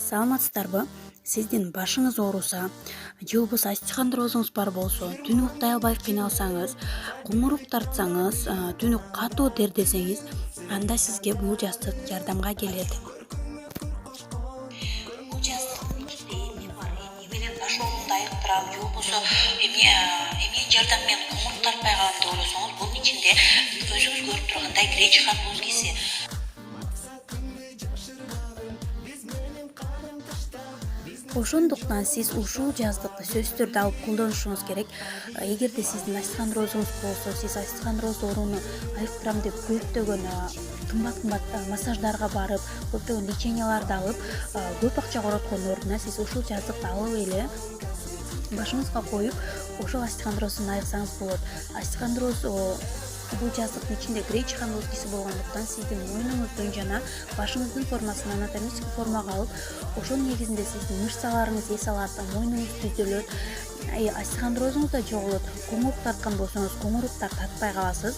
Саламатсыздарбы? Сиздин башыңыз ооруса же болбосо остеохондрозуңуз бар болсо, түнү уктай албай кыйналсаңыз, куңурук тартсаңыз, түнү катуу тердесеңиз, анда сизге бул жастык жардамга келет. Бул жастыктын ичинде эмне бар? Эмне менен баш оорумду айыктырам же болбосо эмне жардам менен куңурук тартпай калам деп ойлосоңуз, бунун ичинде өзүңүз көрүп тургандай гречка музгиси. Ошондуктан сиз ушул жаздыкты сөзсүз түрдө алып колдонушуңуз керек. Эгерде сиздин остеохондрозуңуз болсо, сиз остеохондроз ооруну айыктырам деп көптөгөн кымбат массаждарга барып, көптөгөн леченияларды алып, көп акча короткондун ордуна сиз ушул жаздыкты алып эле башыңызга коюп, ошол остеохондрозду айыксаңыз болот. Остеохондроз бул жаздыктын ичинде гречка музгиси болгондуктан сиздин мойнуңуздун жана башыңыздын формасын анатомический формага алып, ошонун негизинде сиздин мышцаларыңыз эс алат, мойнуңуз түзүлөт, остеохондрозуңуз да жоголот. Куңурук тарткан болсоңуз, куңуруктар татпай каласыз.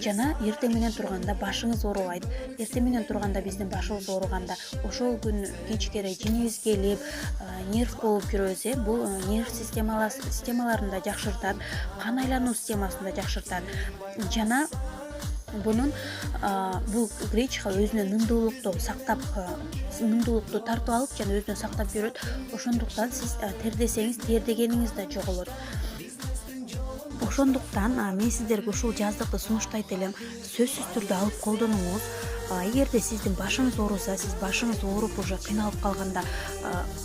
Жана эртең менен турганда башыңыз оорубайт. Эртең менен турганда биздин башыбыз ооруганда ошол күн кечкере жеңибиз келип, нерв болуп жүрөбүз. Бул нерв системаларын да жакшыртат, кан айлануу системасын да жакшыртат. Жана бул гречка өзүнө нымдуулукту тартып алып жана өзүнө сактап жүрөт. Ошондуктан сиз тердесеңиз, тердегениңиз да жоголот. Ошондуктан мен сиздерге ушул жаздыкты сунуштайт элем. Сөзсүз түрдө алып колдонуңуз. Эгерде сиздин башыңыз ооруса, сиз башыңыз ооруп уже кыйналып калганда,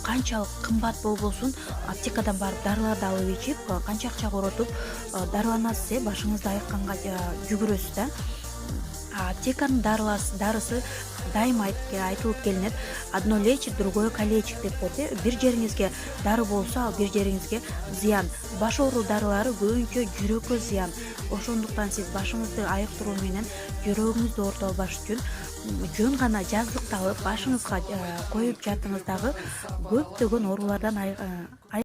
канчалык кымбат болбосун, аптекадан барып дарыларды алып ичип, канча акча коротуп дарыланасыз, башыңызды айыкканга жүгүрөсүз да. Аптеканын дарысы дайыма айтылып келинет. Одно лечит, другое калечит деп коет. Бир жериңизге дары болсо, ал бир жериңизге зыян. Баш оору дарылары көбүнчө жүрөккө зыян. Ошондуктан сиз башыңызды айыктыруу менен жүрөгүңүздү оорутпаш үчүн жөн гана жаздыкты алып башыңызга коюп жатыңыз дагы көптөгөн оорулардан